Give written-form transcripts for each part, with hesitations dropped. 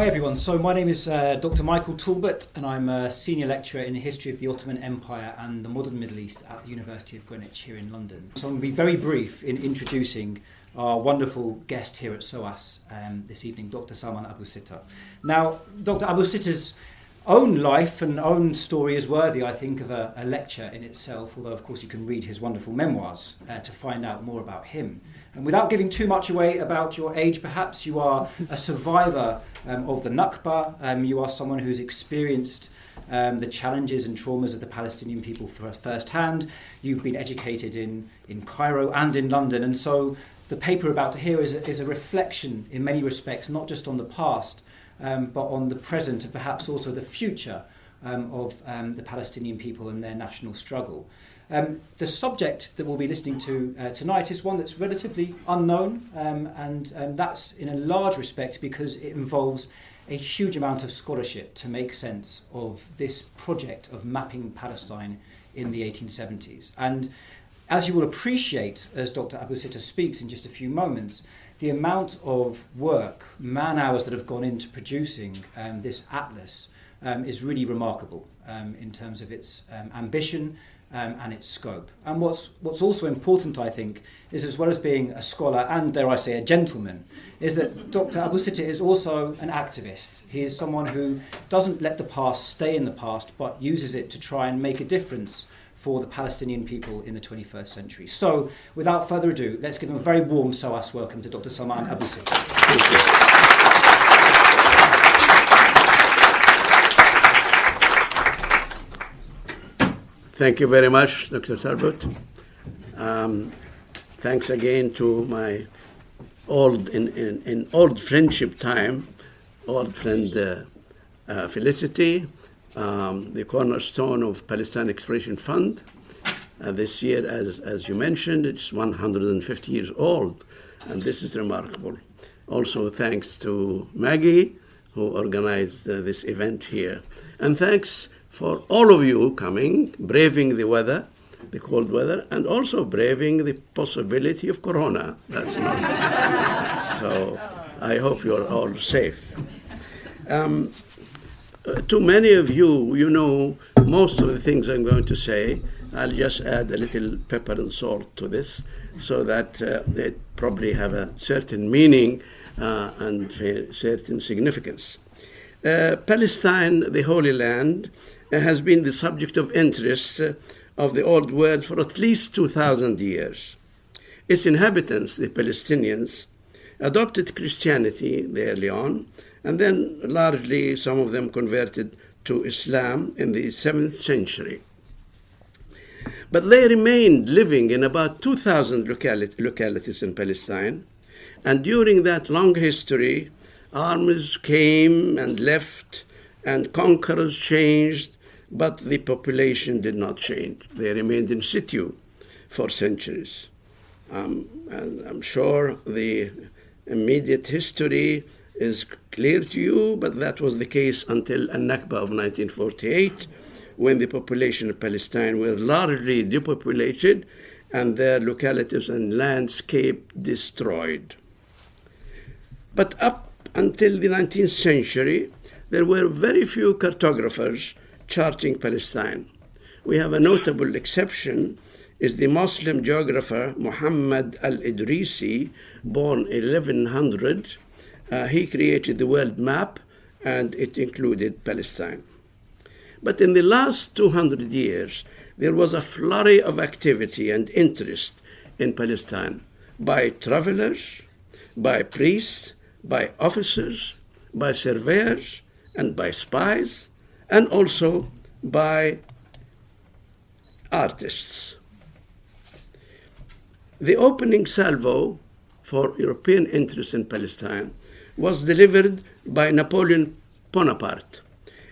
everyone. So my name is Dr. Michael Talbot, and I'm a senior lecturer in the history of the Ottoman Empire and the modern Middle East at the University of Greenwich here in London. So I'm going to be very brief in introducing our wonderful guest here at SOAS this evening, Dr. Salman Abu Sitta. Now, Dr. Abu Sitta's own life and own story is worthy, I think, of a lecture in itself, although of course you can read his wonderful memoirs to find out more about him. And without giving too much away about your age, perhaps you are a survivor of the Nakba. You are someone who's experienced the challenges and traumas of the Palestinian people firsthand. You've been educated in Cairo and in London, and so the paper we're about to hear is a reflection in many respects, not just on the past, but on the present and perhaps also the future of the Palestinian people and their national struggle. The subject that we'll be listening to tonight is one that's relatively unknown, and that's in a large respect because it involves a huge amount of scholarship to make sense of this project of mapping Palestine in the 1870s. And as you will appreciate as Dr. Abu Sitta speaks in just a few moments, the amount of work, man-hours that have gone into producing this atlas is really remarkable in terms of its ambition and its scope. And what's also important, I think, is as well as being a scholar and, dare I say, a gentleman, is that Dr. Abu Sitta is also an activist. He is someone who doesn't let the past stay in the past, but uses it to try and make a difference for the Palestinian people in the 21st century. So, without further ado, let's give him a very warm SOAS welcome to Dr. Salman Abu Sitta. Thank you very much, Dr. Talbot. Thanks again to my in old friendship time, old friend Felicity, the cornerstone of Palestine Exploration Fund. This year, as you mentioned, it's 150 years old, and this is remarkable. Also, thanks to Maggie, who organized this event here. And thanks for all of you coming, braving the weather, the cold weather, and also braving the possibility of corona. That's nice. So I hope you're all safe. To many of you, you know most of the things I'm going to say. I'll just add a little pepper and salt to this so that they probably have a certain meaning and certain significance. Palestine, the Holy Land, has been the subject of interest of the old world for at least 2,000 years. Its inhabitants, the Palestinians, adopted Christianity early on, and then largely some of them converted to Islam in the 7th century. But they remained living in about 2,000 localities in Palestine, and during that long history, armies came and left, and conquerors changed, but the population did not change. They remained in situ for centuries. And I'm sure the immediate history is clear to you, but that was the case until Al-Nakba of 1948, when the population of Palestine were largely depopulated and their localities and landscape destroyed. But up until the 19th century, there were very few cartographers charting Palestine. We have a notable exception, is the Muslim geographer Muhammad al-Idrisi, born 1100. He created the world map, and it included Palestine. But in the last 200 years, there was a flurry of activity and interest in Palestine by travelers, by priests, by officers, by surveyors, and by spies, and also by artists. The opening salvo for European interest in Palestine was delivered by Napoleon Bonaparte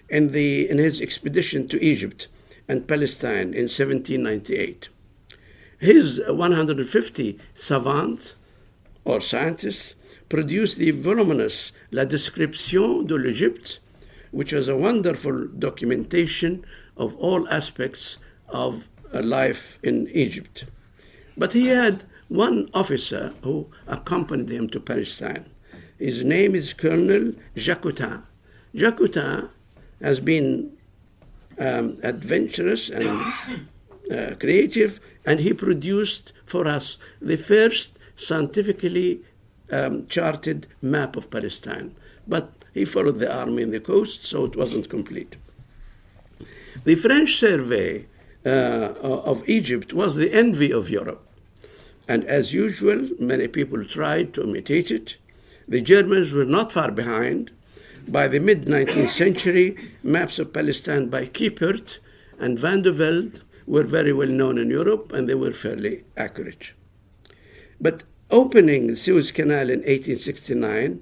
in his expedition to Egypt and Palestine in 1798. His 150 savants or scientists produced the voluminous La Description de l'Égypte, which was a wonderful documentation of all aspects of life in Egypt. But he had one officer who accompanied him to Palestine, His name is Colonel Jacotin. Jacotin has been adventurous and creative, and he produced for us the first scientifically charted map of Palestine. But he followed the army in the coast, so it wasn't complete. The French survey of Egypt was the envy of Europe. And as usual, many people tried to imitate it. The Germans were not far behind. By the mid-19th century, maps of Palestine by Kiepert and Van der Velde were very well known in Europe, and they were fairly accurate. But opening the Suez Canal in 1869,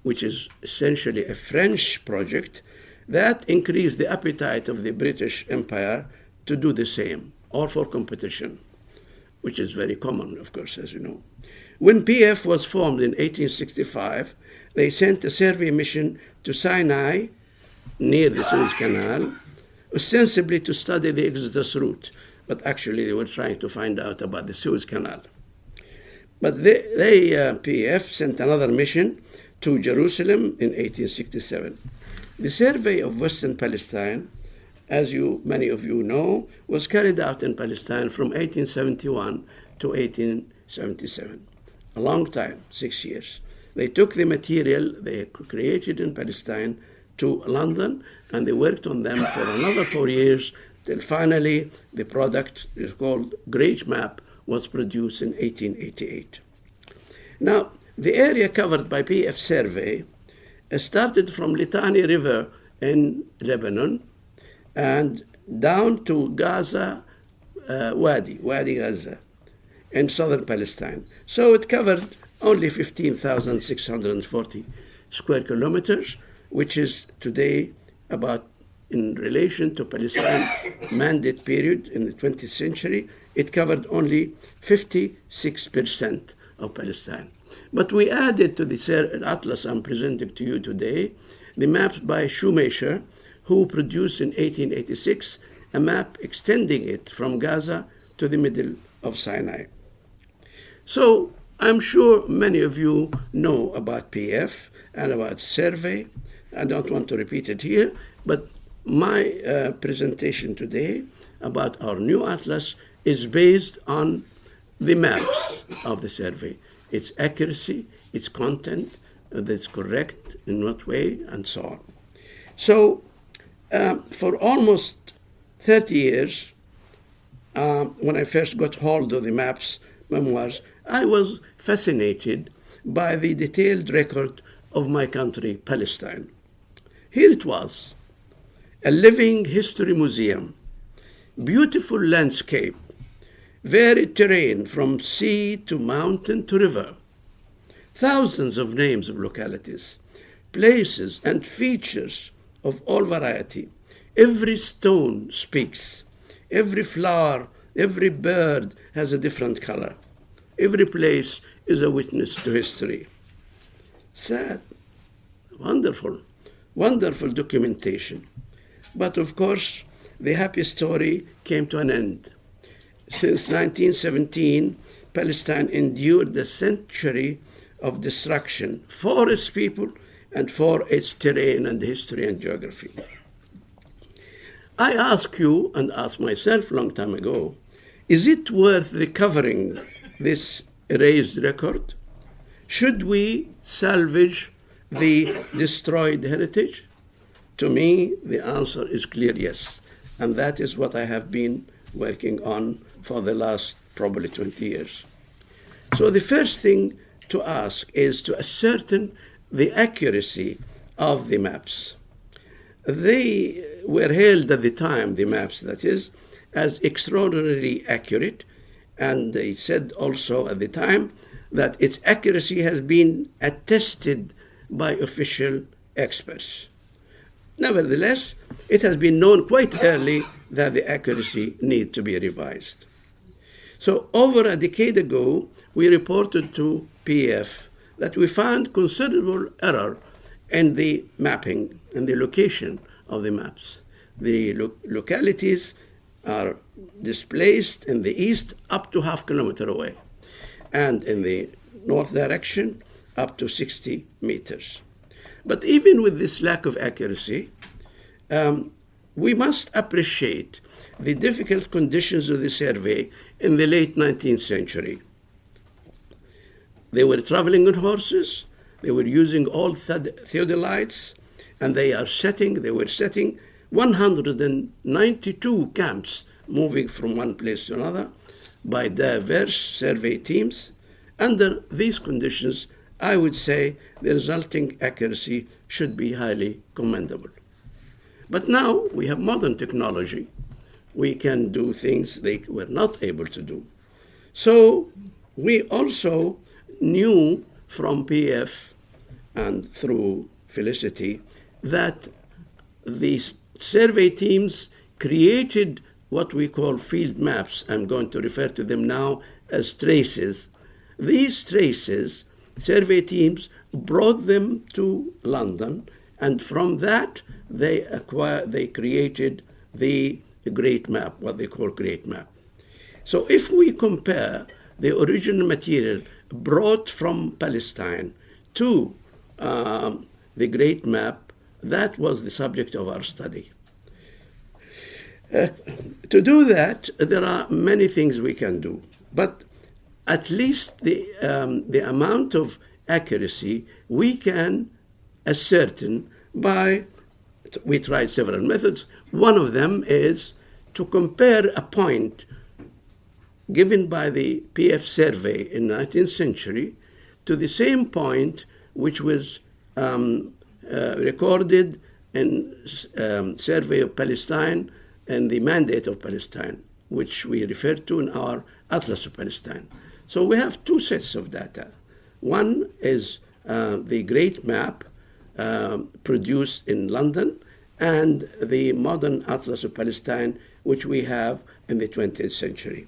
which is essentially a French project, that increased the appetite of the British Empire to do the same, or for competition, which is very common, of course, as you know. When PEF was formed in 1865, they sent a survey mission to Sinai, near the Suez Canal, ostensibly to study the Exodus route, but actually they were trying to find out about the Suez Canal. But PEF sent another mission to Jerusalem in 1867. The survey of Western Palestine, as many of you know, was carried out in Palestine from 1871 to 1877. A long time, 6 years. They took the material they created in Palestine to London, and they worked on them for another 4 years, till finally the product is called Great Map was produced in 1888. Now, the area covered by PEF survey started from Litani River in Lebanon and down to Gaza Wadi Gaza in southern Palestine. So it covered only 15,640 square kilometers, which is today about, in relation to Palestine mandate period in the 20th century, it covered only 56% of Palestine. But we added to the atlas I'm presenting to you today the maps by Shoemaker, who produced in 1886 a map extending it from Gaza to the middle of Sinai. So I'm sure many of you know about PEF and about survey. I don't want to repeat it here, but my presentation today about our new atlas is based on the maps of the survey, its accuracy, its content, that's correct, in what way, and so on. So for almost 30 years, when I first got hold of the maps memoirs, I was fascinated by the detailed record of my country, Palestine. Here it was, a living history museum, beautiful landscape, varied terrain from sea to mountain to river, thousands of names of localities, places and features of all variety. Every stone speaks, every flower, every bird has a different color. Every place is a witness to history. Sad, wonderful, wonderful documentation. But of course, the happy story came to an end. Since 1917, Palestine endured a century of destruction for its people and for its terrain and history and geography. I ask you, and asked myself a long time ago, is it worth recovering this erased record? Should we salvage the destroyed heritage? To me, the answer is clear yes. And that is what I have been working on for the last probably 20 years. So the first thing to ask is to ascertain the accuracy of the maps. They were hailed at the time, the maps that is, as extraordinarily accurate, and they said also at the time that its accuracy has been attested by official experts. Nevertheless, it has been known quite early that the accuracy needs to be revised. So over a decade ago, we reported to PEF that we found considerable error in the mapping and the location of the maps. The localities are displaced in the east up to half kilometer away, and in the north direction up to 60 meters. But even with this lack of accuracy, we must appreciate the difficult conditions of the survey in the late 19th century. They were traveling on horses, they were using old theodolites, and they were setting 192 camps, moving from one place to another by diverse survey teams. Under these conditions, I would say the resulting accuracy should be highly commendable. But now we have modern technology. We can do things they were not able to do. So we also knew from PEF and through Felicity that these survey teams created what we call field maps. I'm going to refer to them now as traces. These traces, survey teams brought them to London, and from that they created the Great Map, what they call Great Map. So if we compare the original material brought from Palestine to the Great Map, that was the subject of our study. To do that, there are many things we can do, but at least the amount of accuracy we can ascertain by, we tried several methods. One of them is to compare a point given by the PEF survey in the 19th century to the same point which was recorded in Survey of Palestine and the Mandate of Palestine, which we refer to in our Atlas of Palestine. So we have two sets of data. One is the Great Map produced in London, and the modern Atlas of Palestine, which we have in the 20th century.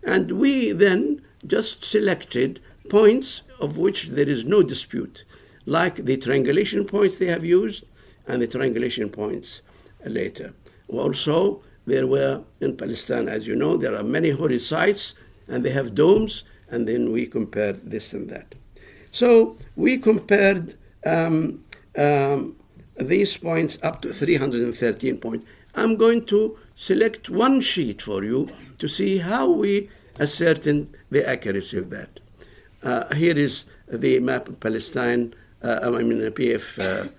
And we then just selected points of which there is no dispute, like the triangulation points they have used and the triangulation points later. Also, there were, in Palestine, as you know, there are many holy sites, and they have domes, and then we compared this and that. So we compared these points up to 313 points. I'm going to select one sheet for you to see how we ascertain the accuracy of that. Here is the map of Palestine, a PEF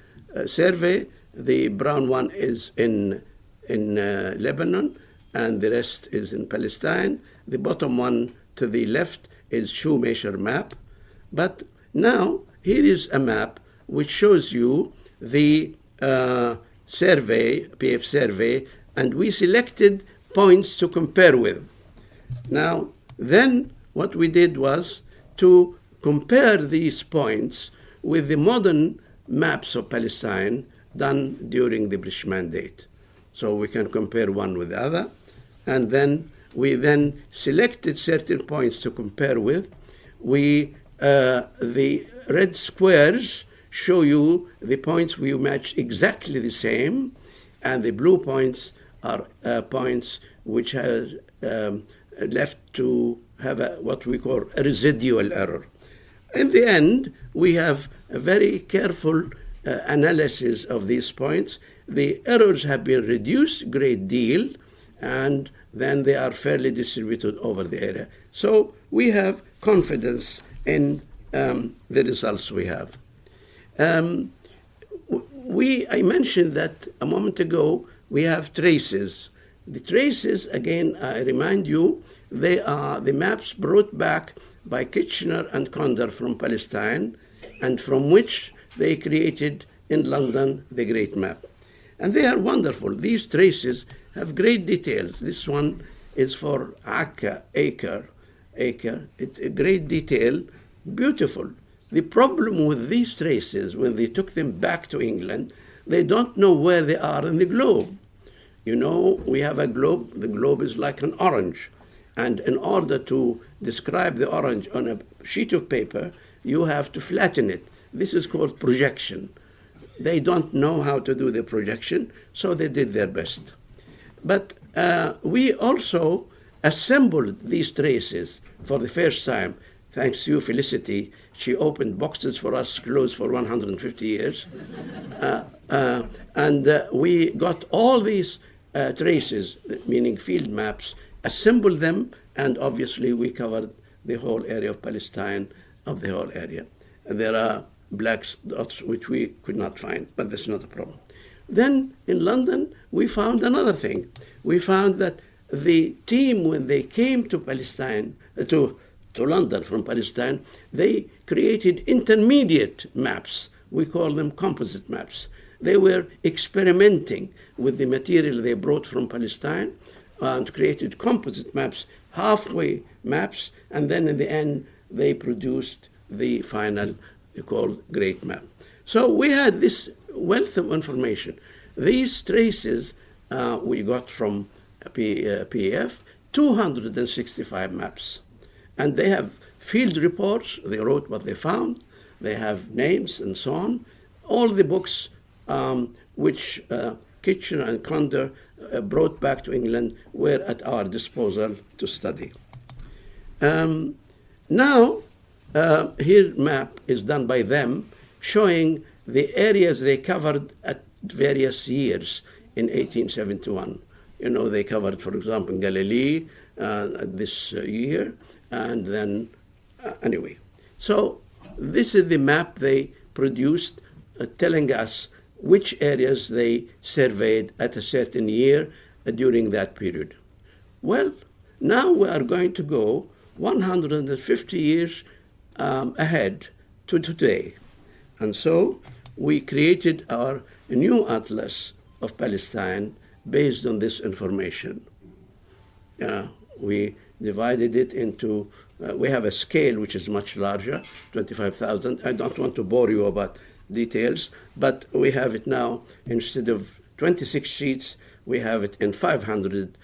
survey. The brown one is in Lebanon, and the rest is in Palestine. The bottom one to the left is Shoemaker map. But now here is a map which shows you the survey, PEF survey, and we selected points to compare with. Now, then what we did was to compare these points with the modern maps of Palestine done during the British Mandate. So we can compare one with the other, and then we then selected certain points to compare with. The red squares show you the points we match exactly the same, and the blue points are points which have left to have what we call a residual error. In the end, we have a very careful analysis of these points. The errors have been reduced a great deal, and then they are fairly distributed over the area. So we have confidence in the results we have. I mentioned that a moment ago, we have traces. The traces, again, I remind you, they are the maps brought back by Kitchener and Conder from Palestine, and from which they created in London the Great Map. And they are wonderful. These traces have great details. This one is for acre. It's a great detail, beautiful. The problem with these traces, when they took them back to England, they don't know where they are in the globe. You know, we have a globe. The globe is like an orange. And in order to describe the orange on a sheet of paper, you have to flatten it. This is called projection. They don't know how to do the projection, so they did their best. But we also assembled these traces for the first time thanks to you, Felicity, she opened boxes for us closed for 150 years. And we got all these traces, meaning field maps, assembled them, and obviously we covered the whole area of Palestine, of the whole area. And there are black dots which we could not find, but that's not a problem. Then in London, we found another thing. We found that the team, when they came to Palestine, to London from Palestine, they created intermediate maps. We call them composite maps. They were experimenting with the material they brought from Palestine and created composite maps, halfway maps, and then in the end, they produced the final called Great Map. So we had this wealth of information. These traces we got from PEF, 265 maps. And they have field reports, they wrote what they found, they have names and so on. All the books which Kitchener and Condor brought back to England were at our disposal to study. Now, here map is done by them, showing the areas they covered at various years in 1871. You know, they covered, for example, Galilee this year, and then, anyway. So this is the map they produced, telling us which areas they surveyed at a certain year during that period. Well, now we are going to go 150 years ahead to today. And so we created our new atlas of Palestine based on this information. We divided it into, we have a scale which is much larger, 25,000. I don't want to bore you about details, but we have it now, instead of 26 sheets, we have it in 500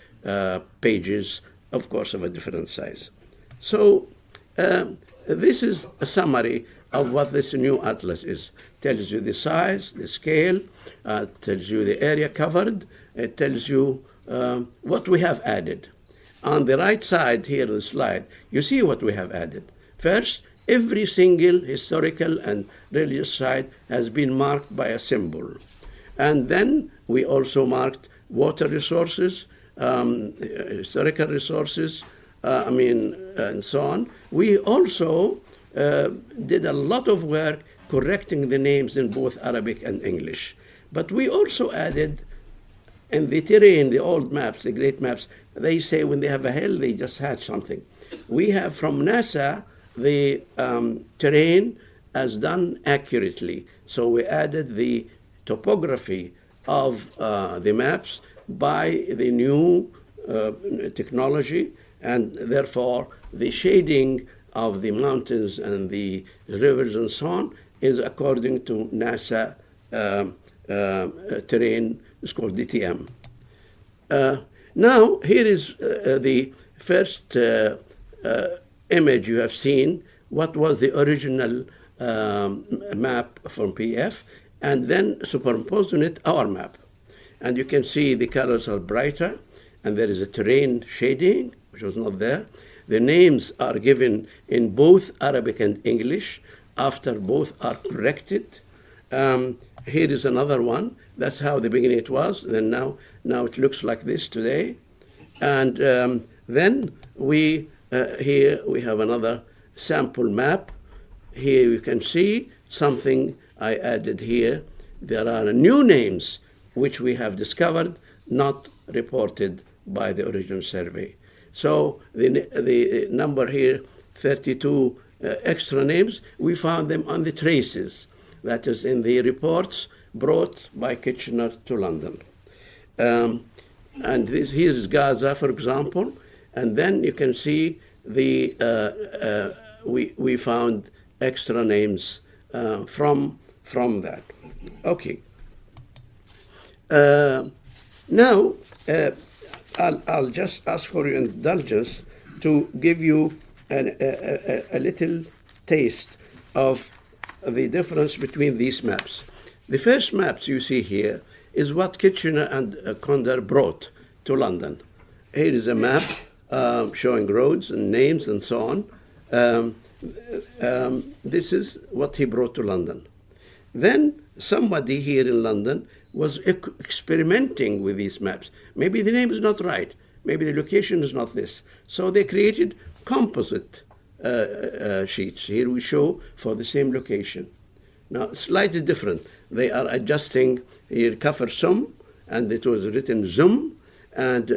pages, of course, of a different size. So this is a summary of what this new atlas is. Tells you the size, the scale, tells you the area covered, it tells you what we have added. On the right side here on the slide, you see what we have added. First, every single historical and religious site has been marked by a symbol. And then we also marked water resources, historical resources, and so on. We also did a lot of work correcting the names in both Arabic and English. But we also added, in the terrain, the old maps, the great maps, they say when they have a hill, they just had something. We have from NASA the terrain as done accurately. So we added the topography of the maps by the new technology, and therefore the shading of the mountains and the rivers and so on is according to NASA terrain. It's called DTM. Now, here is the first image you have seen. What was the original map from PEF, and then superimposed on it our map. And you can see the colors are brighter, and there is a terrain shading, which was not there. The names are given in both Arabic and English after both are corrected. Here is another one. That's how the beginning it was. Then now it looks like this today. And then here we have another sample map. Here you can see something I added here. There are new names which we have discovered, not reported by the original survey. So the number here, 32 extra names, we found them on the traces. That is in the reports brought by Kitchener to London. And here is Gaza, for example. And then you can see we found extra names from that. Okay. Now, I'll just ask for your indulgence to give you a little taste of the difference between these maps. The first maps you see here is what Kitchener and Condor brought to London. Here is a map showing roads and names and so on. this is what he brought to London. Then somebody here in London was experimenting with these maps. Maybe the name is not right. Maybe the location is not this. So they created composite sheets. Here we show for the same location. Now, slightly different. They are adjusting here Kafir Sum, and it was written Zum. And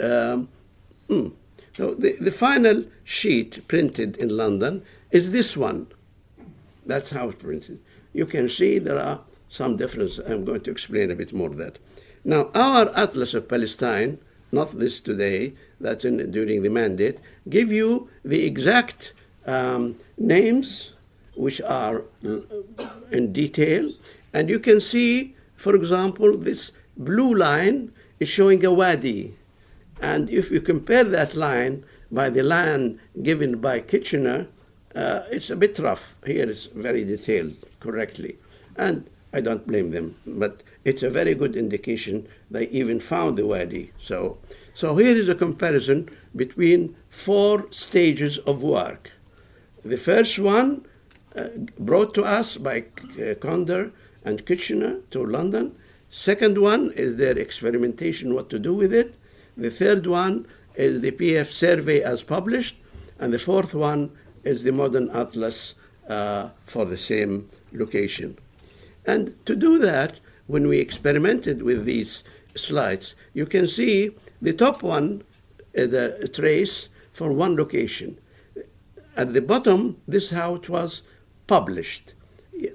so the final sheet printed in London is this one. That's how it's printed. You can see there are some differences. I'm going to explain a bit more of that. Now, our Atlas of Palestine, not this today, that's during the mandate, give you the exact names which are in detail. And you can see, for example, this blue line is showing a wadi. And if you compare that line by the line given by Kitchener, it's a bit rough. Here it's very detailed correctly. And I don't blame them, but it's a very good indication they even found the wadi. So here is a comparison between 4 stages of work. The first one brought to us by Conder and Kitchener to London. Second one is their experimentation, what to do with it. The third one is the PEF survey as published. And the fourth one is the modern atlas for the same location. And to do that, when we experimented with these slides, you can see the top one is a trace for one location. At the bottom, this is how it was published.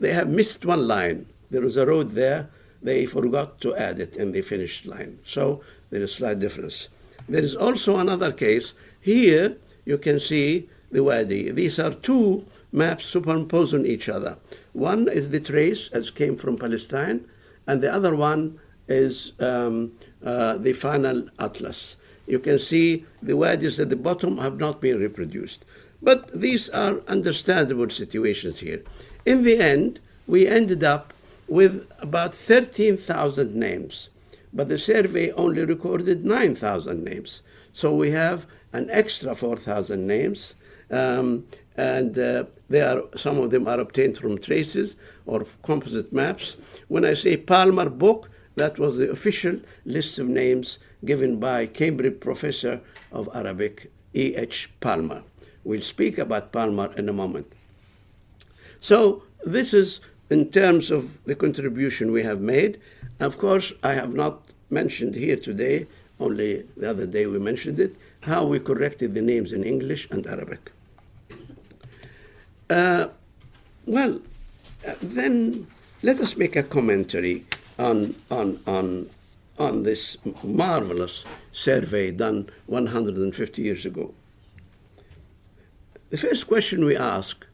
They have missed one line. There was a road there. They forgot to add it in the finished line. So there is a slight difference. There is also another case. Here you can see the wadi. These are 2 maps superimposed on each other. One is the trace as came from Palestine, and the other one is the final atlas. You can see the wadis at the bottom have not been reproduced. But these are understandable situations here. In the end, we ended up with about 13,000 names, but the survey only recorded 9,000 names. So we have an extra 4,000 names, and some of them are obtained from traces or composite maps. When I say Palmer book, that was the official list of names given by Cambridge professor of Arabic, E.H. Palmer. We'll speak about Palmer in a moment. So this is in terms of the contribution we have made. Of course, I have not mentioned here today, only the other day we mentioned it, how we corrected the names in English and Arabic. Then let us make a commentary on this marvelous survey done 150 years ago. The first question we ask,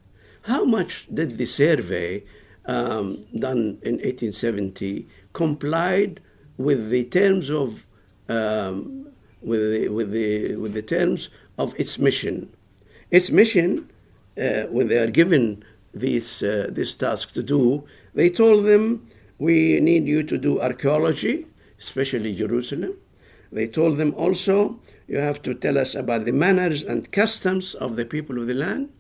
how much did the survey done in 1870 complied with the terms of with the terms of its mission? Its mission, when they are given this task to do, they told them, we need you to do archaeology, especially Jerusalem. They told them also, you have to tell us about the manners and customs of the people of the land.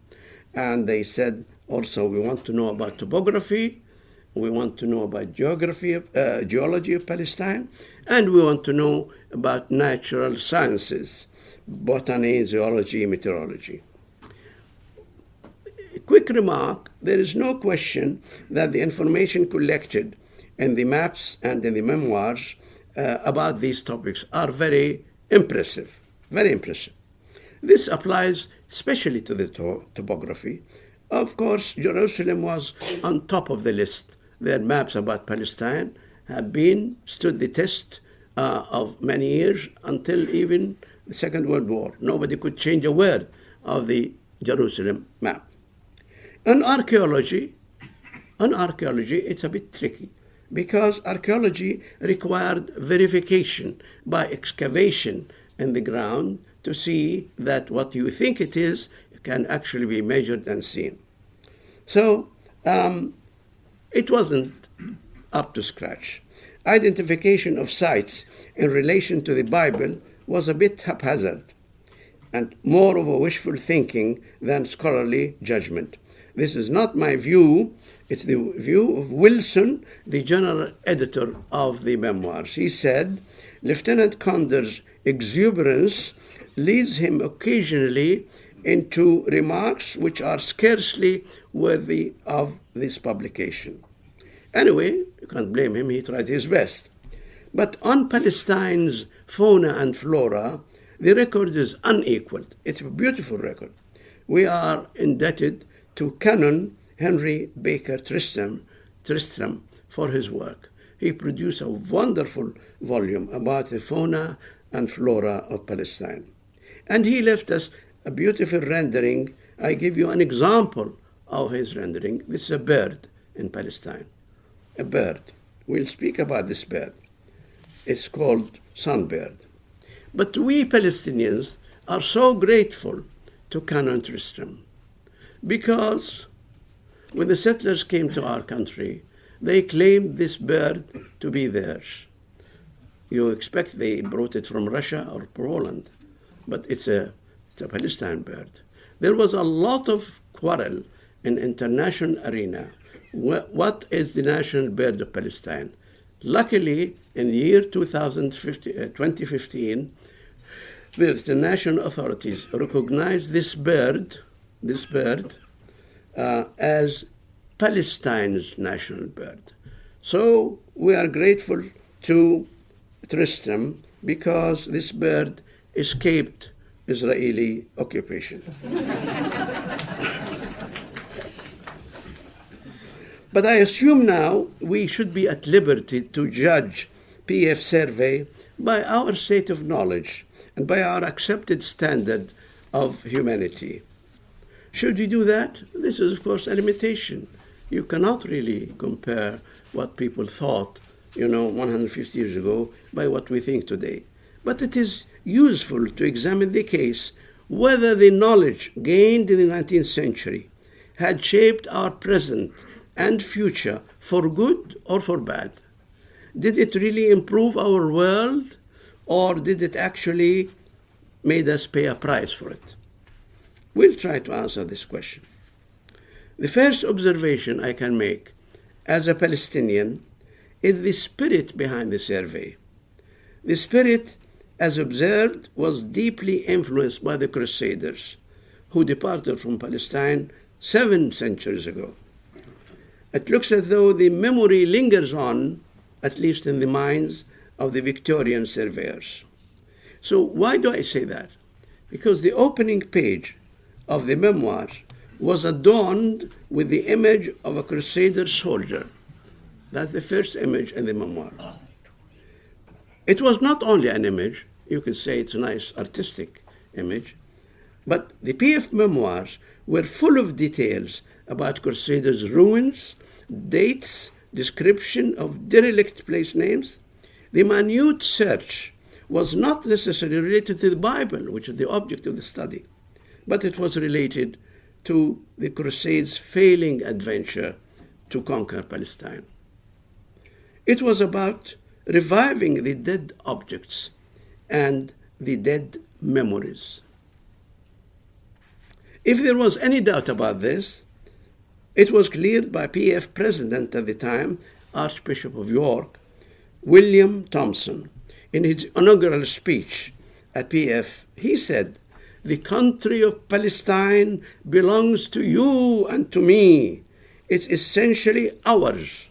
And they said also, we want to know about topography, we want to know about geology of Palestine, and we want to know about natural sciences, botany, zoology, meteorology. Quick remark, there is no question that the information collected in the maps and in the memoirs about these topics are very impressive, very impressive. This applies especially to the topography. Of course, Jerusalem was on top of the list. Their maps about Palestine have stood the test of many years until even the Second World War. Nobody could change a word of the Jerusalem map. On archaeology, it's a bit tricky because archaeology required verification by excavation in the ground to see that what you think it is can actually be measured and seen. So it wasn't up to scratch. Identification of sites in relation to the Bible was a bit haphazard and more of a wishful thinking than scholarly judgment. This is not my view. It's the view of Wilson, the general editor of the memoirs. He said, Lieutenant Conder's exuberance leads him occasionally into remarks which are scarcely worthy of this publication. Anyway, you can't blame him. He tried his best. But on Palestine's fauna and flora, the record is unequaled. It's a beautiful record. We are indebted to Canon Henry Baker Tristram for his work. He produced a wonderful volume about the fauna and flora of Palestine. And he left us a beautiful rendering. I give you an example of his rendering. This is a bird in Palestine. A bird. We'll speak about this bird. It's called sunbird. But we Palestinians are so grateful to Canon Tristram because when the settlers came to our country, they claimed this bird to be theirs. You expect they brought it from Russia or Poland, but it's a Palestine bird. There was a lot of quarrel in international arena. What is the national bird of Palestine? Luckily, in the year 2015, the international authorities recognized this bird as Palestine's national bird. So we are grateful to Tristram because this bird escaped Israeli occupation. But I assume now we should be at liberty to judge PEF Survey by our state of knowledge and by our accepted standard of humanity. Should we do that? This is, of course, a limitation. You cannot really compare what people thought, 150 years ago by what we think today. But it is useful to examine the case whether the knowledge gained in the 19th century had shaped our present and future for good or for bad. Did it really improve our world, or did it actually made us pay a price for it? We'll try to answer this question. The first observation I can make as a Palestinian is the spirit behind the survey. The spirit, as observed, was deeply influenced by the Crusaders, who departed from Palestine 7 centuries ago. It looks as though the memory lingers on, at least in the minds of the Victorian surveyors. So why do I say that? Because the opening page of the memoirs was adorned with the image of a Crusader soldier. That's the first image in the memoir. It was not only an image, you could say it's a nice artistic image, but the PEF memoirs were full of details about Crusaders' ruins, dates, description of derelict place names. The minute search was not necessarily related to the Bible, which is the object of the study, but it was related to the Crusades' failing adventure to conquer Palestine. It was about reviving the dead objects and the dead memories. If there was any doubt about this, it was cleared by PEF president at the time, Archbishop of York, William Thompson. In his inaugural speech at PEF, he said, "The country of Palestine belongs to you and to me. It's essentially ours.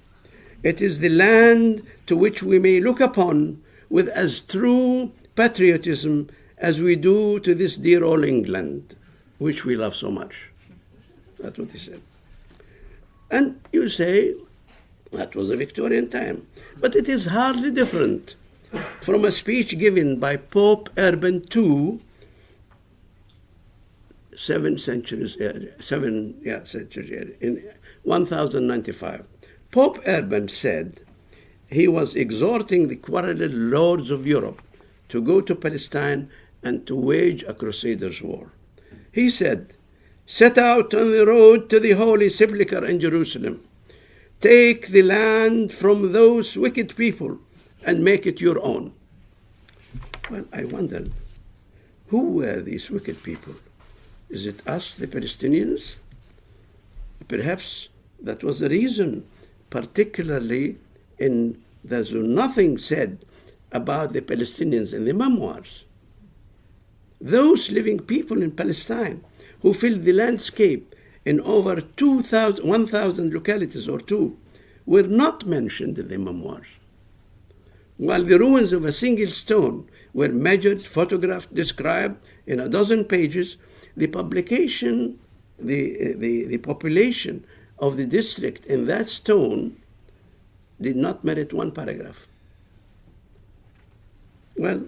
It is the land to which we may look upon with as true patriotism as we do to this dear old England, which we love so much." That's what he said. And you say, that was a Victorian time. But it is hardly different from a speech given by Pope Urban II 7 centuries earlier, in 1095. Pope Urban said he was exhorting the quarreled lords of Europe to go to Palestine and to wage a Crusaders' war. He said, "Set out on the road to the Holy Sepulchre in Jerusalem. Take the land from those wicked people and make it your own." Well, I wondered, who were these wicked people? Is it us, the Palestinians? perhaps that was the reason, particularly there's nothing said about the Palestinians in the memoirs. Those living people in Palestine who filled the landscape in over 1,000 localities or two were not mentioned in the memoirs. While the ruins of a single stone were measured, photographed, described in a dozen pages, the population of the district in that stone did not merit one paragraph. Well,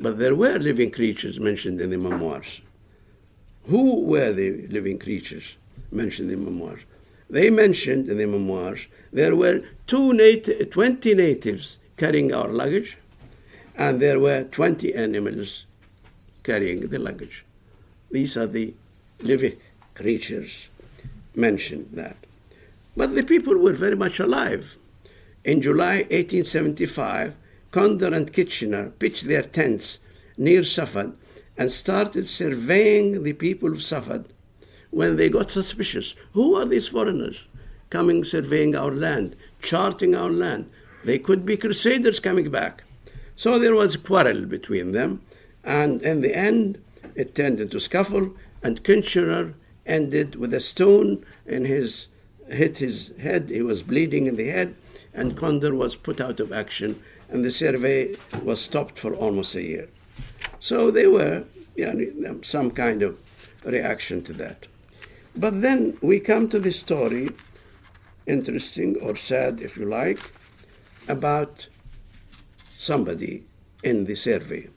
but there were living creatures mentioned in the memoirs. Who were the living creatures mentioned in the memoirs? They mentioned in the memoirs there were 20 natives carrying our luggage, and there were 20 animals carrying the luggage. These are the living creatures mentioned that. But the people were very much alive. In July 1875, Condor and Kitchener pitched their tents near Safed and started surveying the people of Safed when they got suspicious. Who are these foreigners coming surveying our land, charting our land? They could be crusaders coming back. So there was a quarrel between them, and in the end, it turned into scuffle, and Kitchener ended with a stone hit his head. He was bleeding in the head, and Condor was put out of action, and the survey was stopped for almost a year. So there were some kind of reaction to that. But then we come to the story, interesting or sad if you like, about somebody in the survey.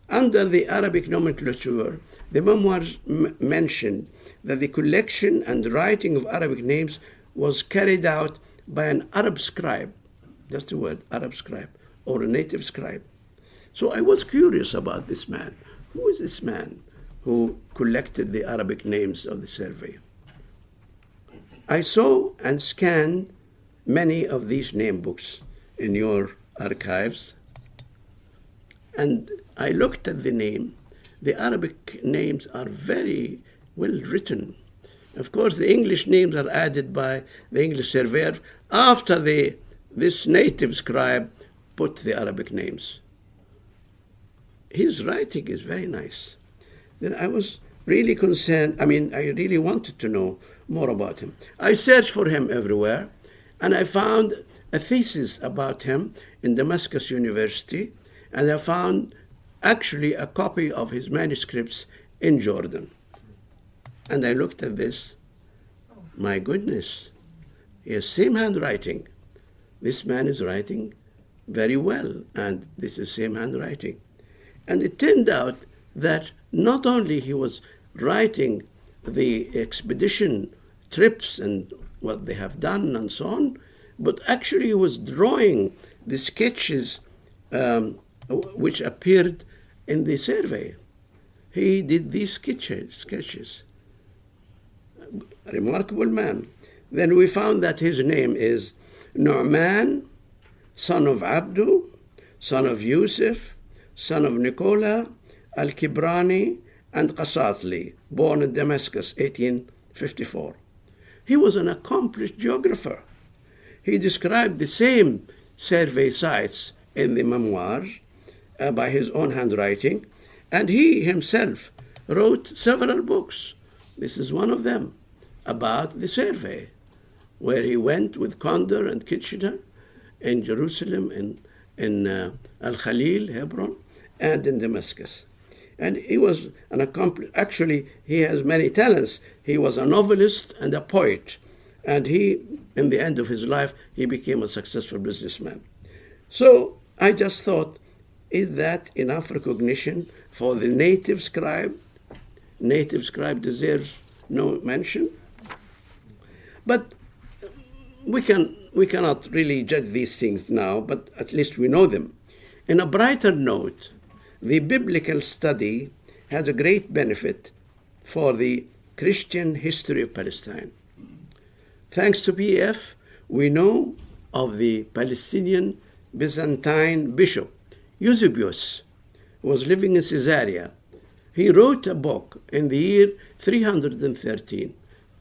Under the Arabic nomenclature, the memoirs mentioned that the collection and writing of Arabic names was carried out by an Arab scribe. That's the word, Arab scribe, or a native scribe. So I was curious about this man. Who is this man who collected the Arabic names of the survey? I saw and scanned many of these name books in your archives, and I looked at the name. The Arabic names are very well written. Of course, the English names are added by the English surveyor after this native scribe put the Arabic names. His writing is very nice. Then I was really concerned. I really wanted to know more about him. I searched for him everywhere, and I found a thesis about him in Damascus University, and I found actually a copy of his manuscripts in Jordan. And I looked at this. My goodness, he has same handwriting. This man is writing very well, and this is same handwriting. And it turned out that not only he was writing the expedition trips and what they have done and so on, but actually he was drawing the sketches which appeared in the survey. He did these sketches. A remarkable man. Then we found that his name is Nu'man, son of Abdu, son of Yusuf, son of Nicola, Al-Kibrani, and QASATLY, born in Damascus, 1854. He was an accomplished geographer. He described the same survey sites in the memoirs by his own handwriting, and he himself wrote several books. This is one of them, about the survey, where he went with Condor and Kitchener in Jerusalem, in Al-Khalil, Hebron, and in Damascus. And he was an accomplished, actually, he has many talents. He was a novelist and a poet. And he, in the end of his life, he became a successful businessman. So I just thought, is that enough recognition for the native scribe? Native scribe deserves no mention. But we cannot really judge these things now, but at least we know them. In a brighter note, the biblical study has a great benefit for the Christian history of Palestine. Thanks to PEF, we know of the Palestinian Byzantine bishop, Eusebius, who was living in Caesarea. He wrote a book in the year 313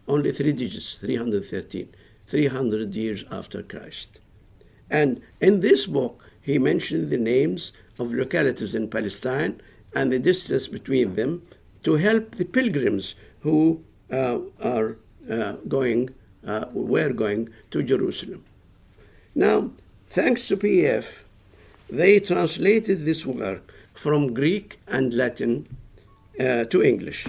only 3 digits, 313, 300 years after Christ. And in this book, he mentioned the names of localities in Palestine and the distance between them to help the pilgrims who were going to Jerusalem. Now, thanks to PEF, they translated this work from Greek and Latin to English.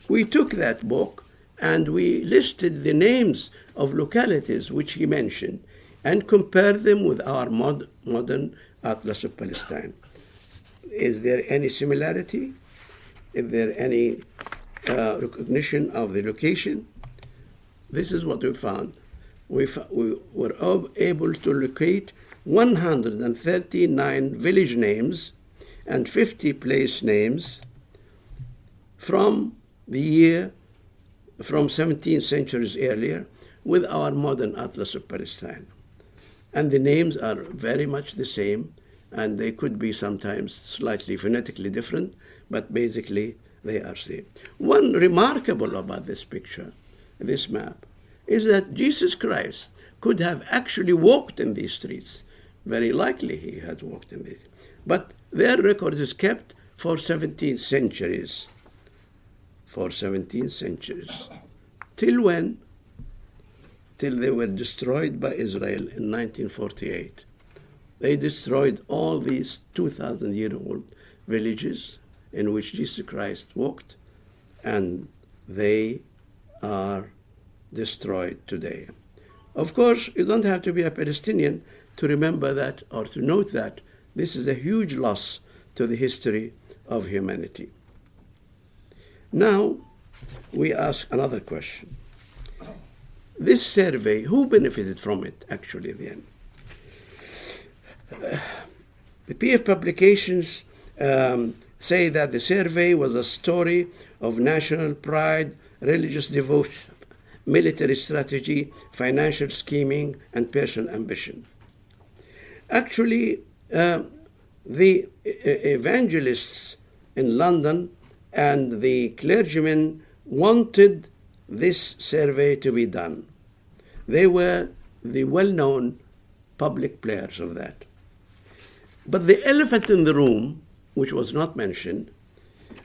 We took that book and we listed the names of localities which he mentioned and compared them with our modern Atlas of Palestine. Is there any similarity? Is there any recognition of the location? This is what we found. We were able to locate 139 village names and 50 place names from 17 centuries earlier with our modern Atlas of Palestine. And the names are very much the same, and they could be sometimes slightly phonetically different, but basically they are same. One remarkable about this picture, this map, is that Jesus Christ could have actually walked in these streets. Very likely he had walked in these. But their record is kept for 17 centuries. For 17 centuries. Till when? Till they were destroyed by Israel in 1948. They destroyed all these 2,000-year-old villages in which Jesus Christ walked, and they are destroyed today. Of course, you don't have to be a Palestinian to remember that or to note that this is a huge loss to the history of humanity. Now, we ask another question. This survey, who benefited from it, actually, then? The PEF publications say that the survey was a story of national pride, religious devotion, military strategy, financial scheming, and personal ambition. Actually, the evangelists in London and the clergymen wanted this survey to be done. They were the well-known public players of that. But the elephant in the room, which was not mentioned,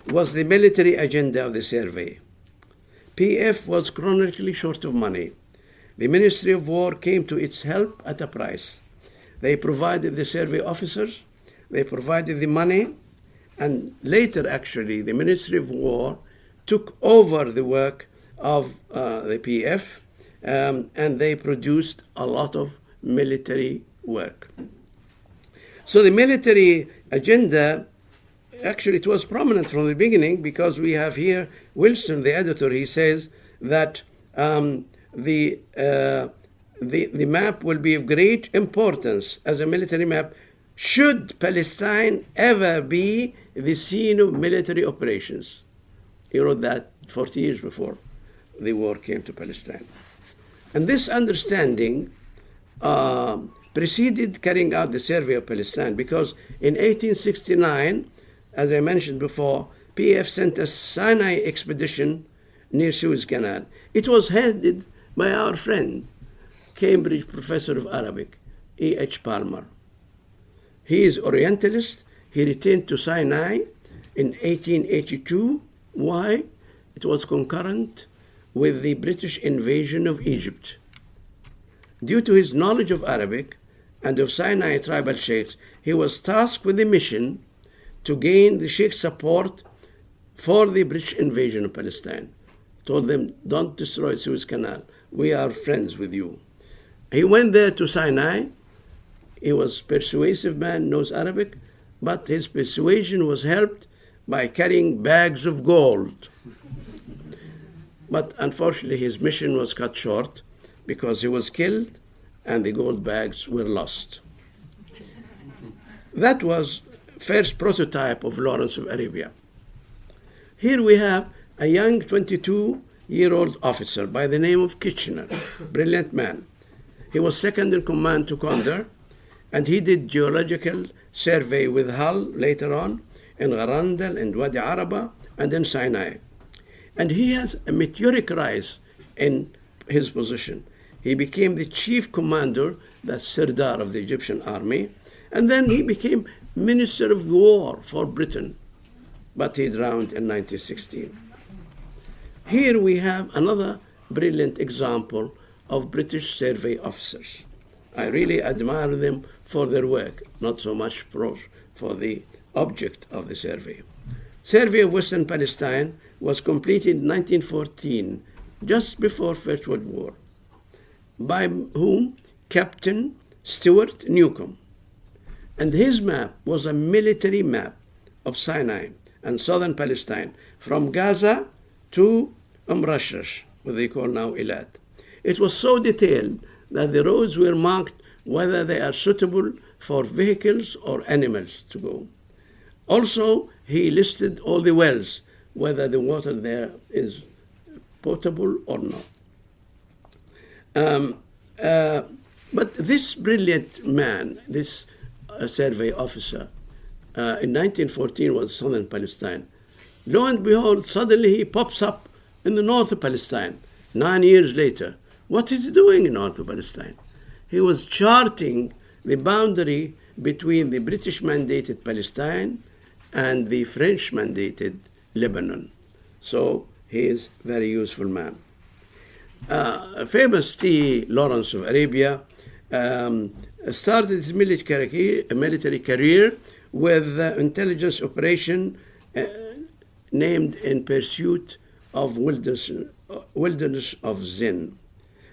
was the military agenda of the survey. PEF was chronically short of money. The Ministry of War came to its help at a price. They provided the survey officers, they provided the money, and later, actually, the Ministry of War took over the work of the PEF, and they produced a lot of military work. So the military agenda, actually, it was prominent from the beginning, because we have here Wilson, the editor. He says that the map will be of great importance as a military map should Palestine ever be the scene of military operations. He wrote that 40 years before the war came to Palestine. And this understanding preceded carrying out the survey of Palestine, because in 1869, as I mentioned before, PEF sent a Sinai expedition near Suez Canal. It was headed by our friend, Cambridge professor of Arabic, E.H. Palmer. He is Orientalist. He returned to Sinai in 1882. Why? It was concurrent with the British invasion of Egypt. Due to his knowledge of Arabic and of Sinai tribal sheikhs, he was tasked with the mission to gain the sheikh's support for the British invasion of Palestine. Told them, don't destroy Suez Canal. We are friends with you. He went there to Sinai. He was a persuasive man, knows Arabic, but his persuasion was helped by carrying bags of gold. But unfortunately, his mission was cut short because he was killed and the gold bags were lost. That was first prototype of Lawrence of Arabia. Here we have a young 22-year-old officer by the name of Kitchener, brilliant man. He was second in command to Condor, and he did geological survey with Hull later on, in Garandal, in Wadi Araba, and in Sinai. And he has a meteoric rise in his position. He became the chief commander, the Sirdar of the Egyptian army, and then he became Minister of War for Britain, but he drowned in 1916. Here we have another brilliant example of British survey officers. I really admire them for their work, not so much for the object of the survey. Survey of Western Palestine was completed in 1914, just before First World War. By whom? Captain Stuart Newcomb. And his map was a military map of Sinai and southern Palestine, from Gaza to Rashish, what they call now Eilat. It was so detailed that the roads were marked whether they are suitable for vehicles or animals to go. Also, he listed all the wells, whether the water there is potable or not. But this brilliant man, this survey officer, in 1914 was southern Palestine. Lo and behold, suddenly he pops up in the north of Palestine 9 years later. What is he doing in north of Palestine? He was charting the boundary between the British-mandated Palestine and the French-mandated Lebanon. So he is a very useful man. A famous T. Lawrence of Arabia started his military career with intelligence operation named In Pursuit of Wilderness of Zin.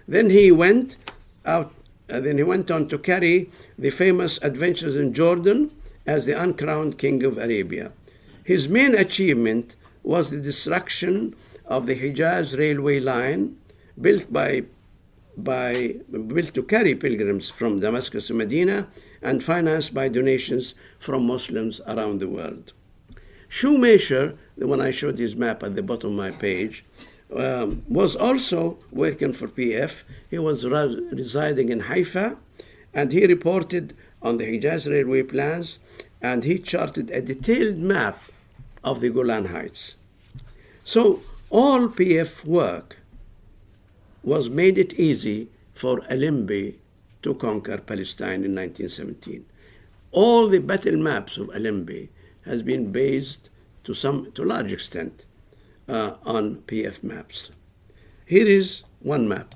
Then he went on to carry the famous adventures in Jordan as the uncrowned king of Arabia. His main achievement was the destruction of the Hijaz railway line, built to carry pilgrims from Damascus to Medina and financed by donations from Muslims around the world. Shoemaker, the one I showed his map at the bottom of my page, was also working for PEF. He was residing in Haifa, and he reported on the Hijaz railway plans, and he charted a detailed map of the Golan Heights. So all PEF work was made it easy for Allenby to conquer Palestine in 1917. All the battle maps of Allenby has been based to a large extent on PEF maps. Here is one map.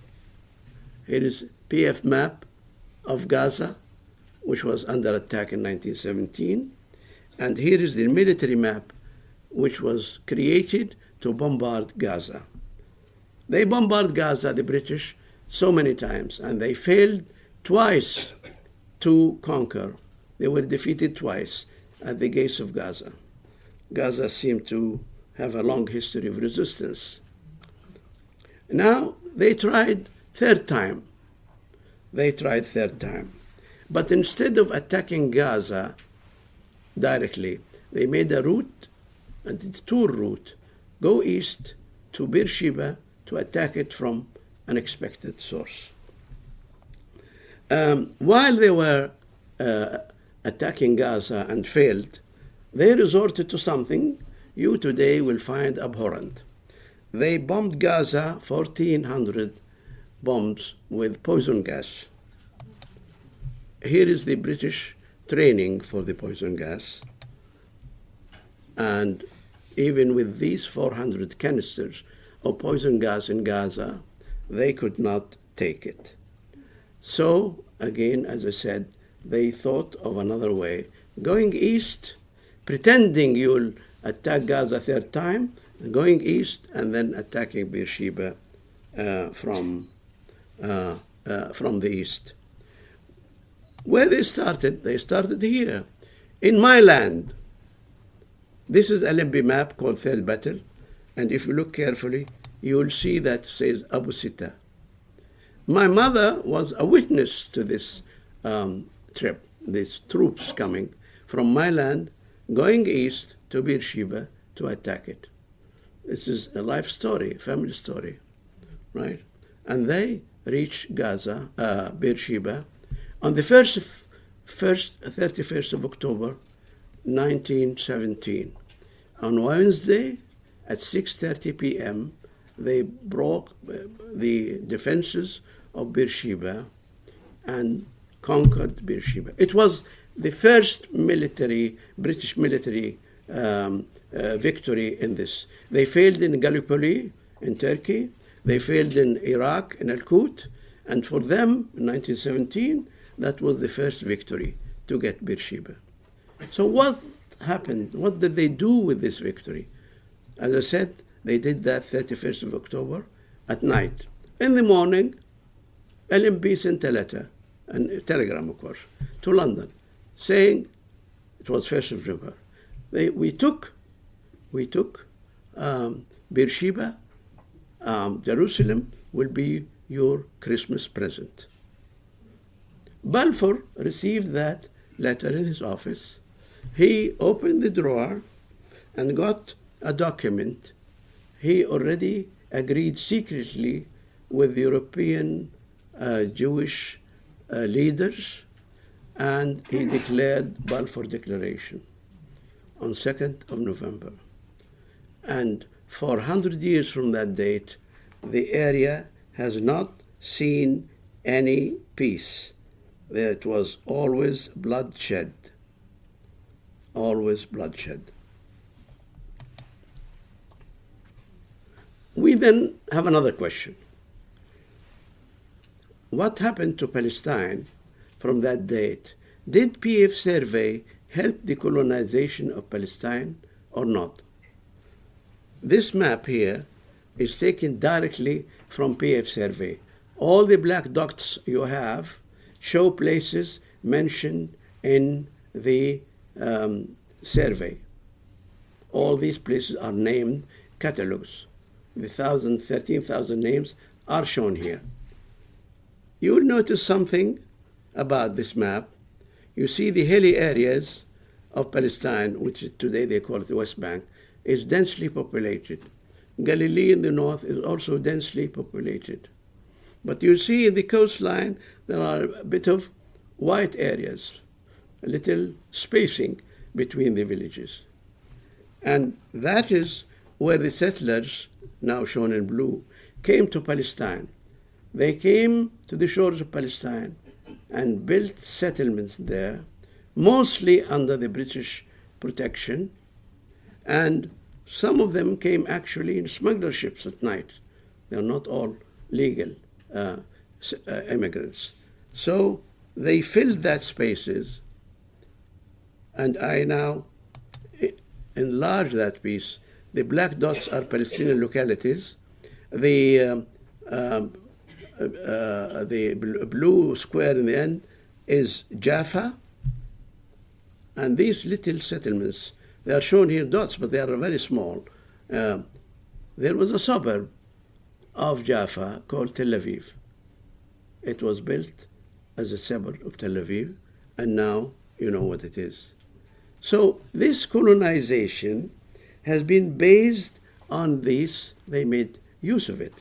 Here is PEF map of Gaza, which was under attack in 1917. And here is the military map, which was created to bombard Gaza. They bombarded Gaza, the British, so many times, and they failed twice to conquer. They were defeated twice at the gates of Gaza. Gaza seemed to have a long history of resistance. Now they tried third time. But instead of attacking Gaza directly, they made a route, a detour route, go east to Beersheba to attack it from an unexpected source. While they were attacking Gaza and failed, they resorted to something you today will find abhorrent. They bombed Gaza 1,400 bombs with poison gas. Here is the British training for the poison gas. And even with these 400 canisters of poison gas in Gaza, they could not take it. So, again, as I said, they thought of another way. Going east, pretending you'll attack Gaza third time, going east and then attacking Beersheba from the east. Where they started here, in my land. This is a Allenby map called Third Battle, and if you look carefully, you will see that it says Abu Sitta. My mother was a witness to this trip, these troops coming from my land, going east to Beersheba to attack it. This is a life story, family story, right? And they reached Gaza, Beersheba, on the 31st of October, 1917. On Wednesday at 6:30 p.m., they broke the defenses of Beersheba and conquered Beersheba. It was the first British military victory in this. They failed in Gallipoli in Turkey. They failed in Iraq, in Al-Qut. And for them, in 1917, that was the first victory to get Beersheba. So what happened? What did they do with this victory? As I said, they did that 31st of October at night. In the morning, LMP sent a letter, a telegram, of course, to London, saying, it was 1st of November, we took Beersheba, Jerusalem will be your Christmas present. Balfour received that letter in his office. He opened the drawer and got a document. He already agreed secretly with the European Jewish leaders, and he declared Balfour Declaration on 2nd of November. And for 100 years from that date, the area has not seen any peace. It was always bloodshed. Always bloodshed. We then have another question. What happened to Palestine from that date? Did PEF Survey help the colonization of Palestine or not? This map here is taken directly from PEF Survey. All the black dots you have show places mentioned in the survey. All these places are named catalogs. The 13,000 names are shown here. You will notice something about this map. You see the hilly areas of Palestine, which today they call it the West Bank, is densely populated. Galilee in the north is also densely populated. But you see in the coastline, there are a bit of white areas, a little spacing between the villages. And that is where the settlers, now shown in blue, came to Palestine. They came to the shores of Palestine and built settlements there, mostly under the British protection, and some of them came actually in smuggler ships at night. They're not all legal immigrants. So they filled that spaces, and I now enlarge that piece. The black dots are Palestinian localities. The blue square in the end is Jaffa, and these little settlements, they are shown here dots, but they are very small. There was a suburb of Jaffa called Tel Aviv. It was built as a suburb of Tel Aviv, and now you know what it is. So this colonization has been based on this. They made use of it.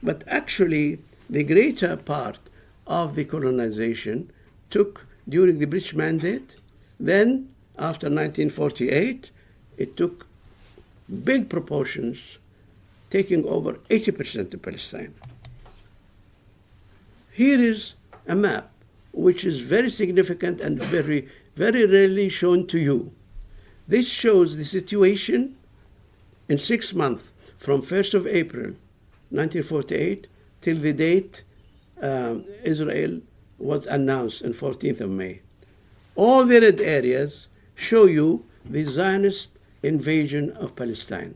But actually, the greater part of the colonization took during the British Mandate. Then, after 1948, it took big proportions, taking over 80% of Palestine. Here is a map which is very significant and very, very rarely shown to you. This shows the situation in 6 months, from 1st of April 1948 till the date Israel was announced on 14th of May. All the red areas show you the Zionist invasion of Palestine.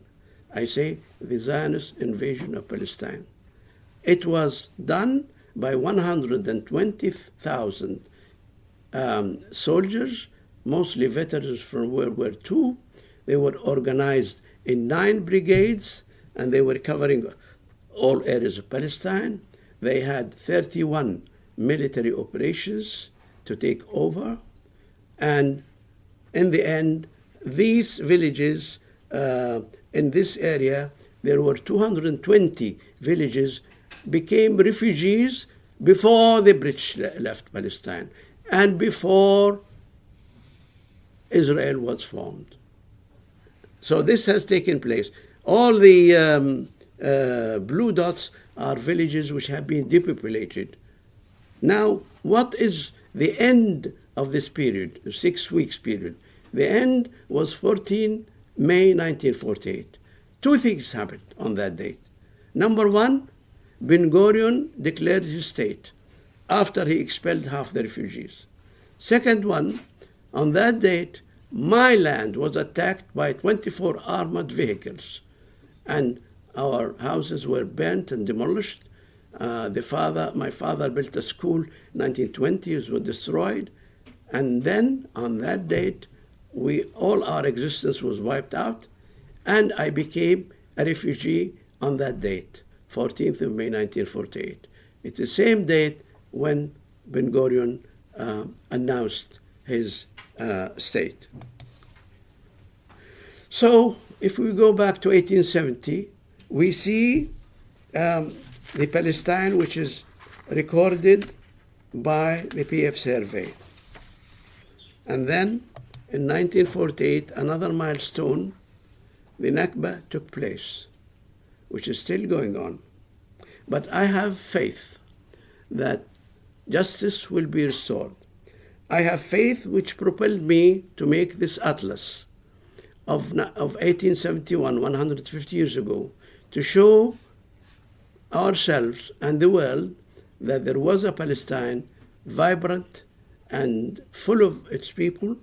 I say the Zionist invasion of Palestine. It was done by 120,000 soldiers, mostly veterans from World War II. They were organized in 9 brigades, and they were covering all areas of Palestine. They had 31 military operations to take over. And in the end, these villages in this area, there were 220 villages, became refugees before the British left Palestine and before Israel was formed. So this has taken place. All the blue dots are villages which have been depopulated. Now, what is the end of this period, the 6 weeks period? The end was 14 May 1948. Two things happened on that date. Number one, Ben Gurion declared his state after he expelled half the refugees. Second one, on that date, my land was attacked by 24 armored vehicles, and our houses were burnt and demolished. My father built a school in 1920s, was destroyed, and then on that date, all our existence was wiped out, and I became a refugee on that date, 14th of May 1948. It's the same date when Ben Gurion announced his state. So if we go back to 1870, we see the Palestine which is recorded by the PEF Survey. And then in 1948, another milestone, the Nakba took place, which is still going on. But I have faith that justice will be restored. I have faith which propelled me to make this atlas of 1871, 150 years ago, to show ourselves and the world that there was a Palestine vibrant and full of its people,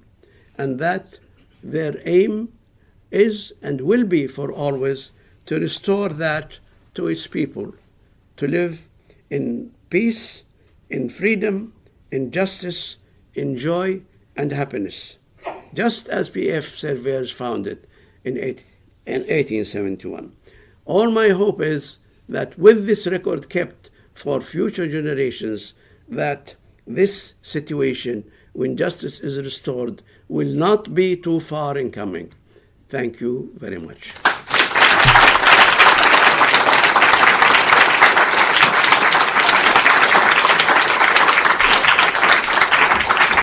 and that their aim is and will be for always to restore that to its people, to live in peace, in freedom, in justice, in joy and happiness, just as PEF surveyors found it in 1871. All my hope is that with this record kept for future generations, that this situation, when justice is restored, will not be too far in coming. Thank you very much.